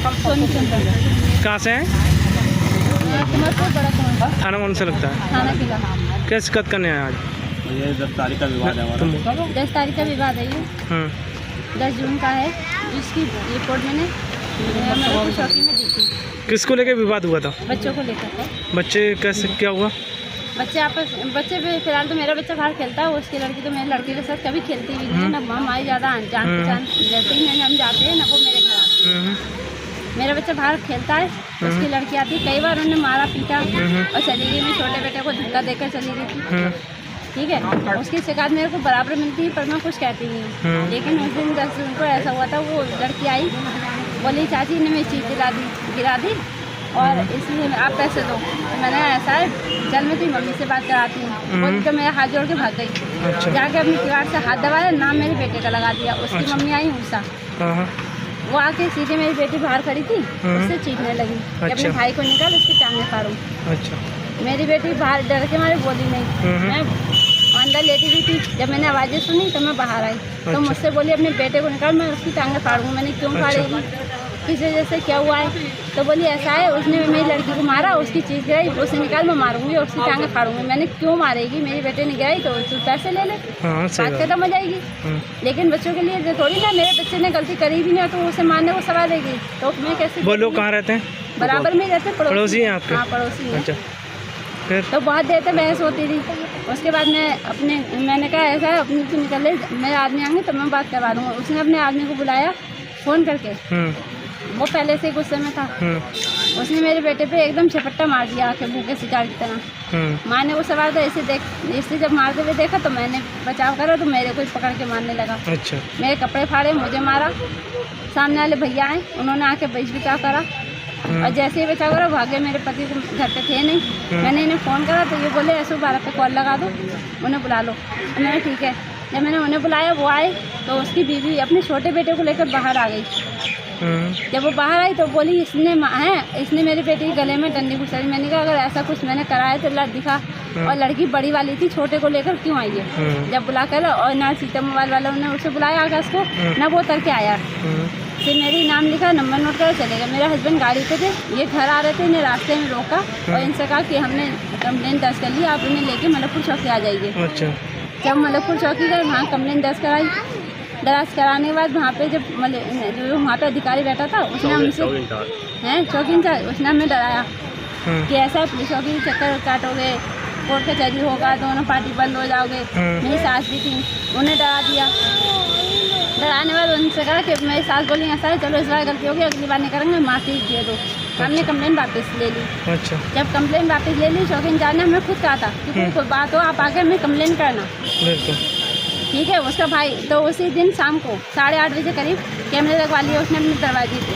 कहाँ से हैं? थाना कौन सा लगता है? थाना किला। क्या शिकायत करने आए आज? ये 10 तारीख का विवाद है हमारा। 10 तारीख का विवाद है ये। 10 जून का है, जिसकी रिपोर्ट मैंने हमारे चौकी में दी थी। किसको लेके विवाद हुआ था? बच्चों को लेकर था। बच्चे कैसे क्या हुआ? बच्चे फिलहाल तो मेरा बच्चा बाहर खेलता है, उसकी लड़की तो मेरे लड़के के साथ कभी खेलती भी नहीं है। ना हमारी ज़्यादा जान पहचान जैसे ही हम जाते हैं ना वो मेरे घर आते हैं। मेरा बच्चा बाहर खेलता है, उसकी लड़की आती है, कई बार उन्हें मारा पीटा और चली गई। मैं छोटे बेटे को धक्का देकर चली गई थी, ठीक है। उसकी शिकायत मेरे को बराबर मिलती है पर मैं कुछ कहती नहीं हूँ। लेकिन उस दिन 10 जून को ऐसा हुआ था, वो लड़की आई बोली चाची ने मेरी चीज़ गिरा दी और इसलिए आप पैसे दो। तो मैंने ऐसा है चल मैं तेरी मम्मी से बात कराती हूँ। बोली तो मेरा हाथ जोड़ के भाग गई। जाके अपनी किवाड़ से हाथ दबाया, नाम मेरे बेटे का लगा दिया। उसकी मम्मी आई उषा, वो आके सीधे मेरी बेटी बाहर खड़ी थी, उससे चीखने लगी कि अपने भाई को निकाल, उसकी टांगें फाड़ूं। मेरी बेटी बाहर डर के मारे बोली नहीं। मैं अंदर लेटी हुई थी, जब मैंने आवाज़ें सुनी तो मैं बाहर आई। तो मुझसे बोली अपने बेटे को निकाल, मैं उसकी टांगें फाड़ूंगा। मैंने क्यों फाड़ेगी, किस वजह से, क्या हुआ है? तो बोली ऐसा है उसने मेरी लड़की को मारा, उसकी चीज़ गिराई, उसे निकाल मैं मारूंगी और उसकी टांगें फाड़ूंगी। मैंने क्यों मारेगी, मेरे बेटे ने गिराई तो तू पैसे ले ले, बात खत्म हो जाएगी। लेकिन बच्चों के लिए थोड़ी ना, मेरे बच्चे ने गलती करी भी नहीं तो उसे मारने को सवाल देगी। तो मैं कैसे? वो लोग कहाँ रहते हैं? बराबर में रहते, पड़ोसी हैं आपके? हाँ पड़ोसी हैं। अच्छा, फिर तो बहुत देर तक बहस होती थी। उसके बाद मैंने कहा ऐसा है अपनी तो निकल ले, मेरे आदमी आएंगे तो मैं बात करवा दूँगा। उसने अपने आदमी को बुलाया फ़ोन करके, वो पहले से गुस्से में था। उसने मेरे बेटे पे एकदम झपट्टा मार दिया आके भूखे शिकार की तरह। माँ ने वो सवाल था इसे जब मारते हुए देखा तो मैंने बचाव करा तो मेरे को ही पकड़ के मारने लगा। अच्छा। मेरे कपड़े फाड़े, मुझे मारा। सामने वाले भैया आए, उन्होंने आके बचाव करा और जैसे ही बचाव करा भागे। मेरे पति को घर पे थे नहीं। मैंने इन्हें फ़ोन करा तो ये बोले 112 पे कॉल लगा दो, उन्हें बुला लो। तो मैंने ठीक है। जब मैंने उन्हें बुलाया वो आए तो उसकी बीवी अपने छोटे बेटे को लेकर बाहर आ गई। जब वो बाहर आई तो बोली इसने मेरे बेटे के गले में डंडी घुसाई। मैंने कहा अगर ऐसा कुछ मैंने कराया तो दिखा। और लड़की बड़ी वाली थी, छोटे को लेकर क्यों आई है? जब बुला कर और ना सीता मोबाइल वालों ने उसे बुलाया आगे उसको, ना वो उतर के आया। फिर मेरी नाम लिखा, नंबर नोट कर चलेगा। मेरे हस्बैंड गाड़ी पे थे, ये घर आ रहे थे, इन्हें रास्ते में रोका और इनसे कहा कि हमने कंप्लेन दर्ज कर ली, आप इन्हें लेके मलकपुर चौकी आ जाइए। अच्छा। जब मलकपुर चौकी गए वहाँ कंप्लेन दर्ज कराई। दर्ज कराने के बाद वहाँ पे जब जो वहाँ पे अधिकारी बैठा था उसने हमसे चौकी इंचार्ज, उसने हमें डराया कि ऐसा पुलिस चौकी चक्कर काटोगे, कोर्ट कचहरी होगा, दोनों पार्टी बंद हो जाओगे। मेरी सास भी थी, उन्हें डरा दिया। डराने के बाद उनसे कहा कि मेरी सास बोली ऐसा है चलो इस बार गलती होगी, अगली बार नहीं करेंगे, माफ़ी दे दो। हमने कंप्लेन वापस ले ली। अच्छा। जब कंप्लेन वापस ले ली चौकी इंचार्ज ने हमें खुद कहा था कि कोई बात हो आप आके हमें कंप्लेन करना, ठीक है। उसका भाई तो उसी दिन शाम को 8:30 बजे करीब कैमरे लगवा लिए उसने अपने दरवाजे पे।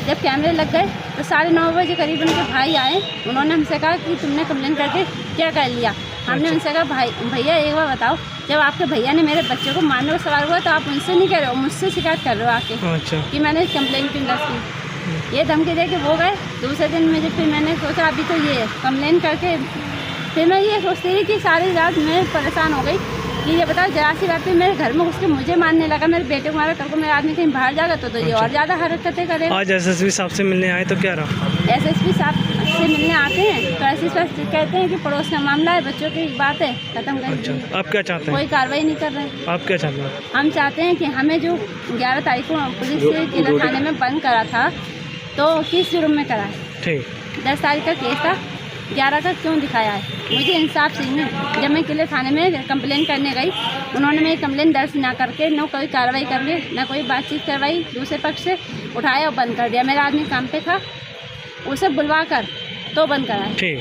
जब कैमरे लग गए तो 9:30 बजे करीब उनके भाई आए। उन्होंने हमसे कहा कि तुमने कंप्लेन करके क्या कर लिया? हमने उनसे कहा भैया एक बार बताओ, जब आपके भैया ने मेरे बच्चे को मारने का सवाल हुआ तो आप उनसे नहीं कह रहे हो, मुझसे शिकायत कर रहे हो आके कि मैंने कंप्लेन क्यों दर्ज की? ये धमकी दे के वो गए। दूसरे दिन मुझे फिर मैंने सोचा अभी तो ये कंप्लेन करके, फिर मैं ये सोचती रही कि सारी रात मैं परेशान हो गई कि ये बताओ जरा सी बात पे मेरे घर में उसके मुझे मारने लगा, मेरे बेटे को मारा, कल को मेरा आदमी कहीं बाहर जाएगा तो ये और ज़्यादा हरकतें करेगा। आज एसएसपी साहब से मिलने आए तो क्या रहा? एसएसपी साहब से मिलने आते हैं तो एसएसपी साहब कहते हैं कि पड़ोस का मामला है, बच्चों की बात है, खत्म कर दीजिए। अच्छा। आप क्या चाहते हैं? कोई कार्रवाई नहीं कर रहे। आप क्या चाहते हैं? हम चाहते हैं कि हमें जो 11 तारीख को पुलिस से किला थाने में बंद करा था तो किस जुर्म में करा है? ठीक। 10 तारीख का केस था, 11 का क्यों दिखाया है? मुझे इंसाफ चाहिए। जब मैं किले थाने में कंप्लेन करने गई, उन्होंने मेरी कंप्लेन दर्ज ना करके न कोई कार्रवाई करके ना कोई बातचीत करवाई, दूसरे पक्ष से उठाया और बंद कर दिया। मेरा आदमी काम पे था, उसे बुलवा कर तो बंद कराया।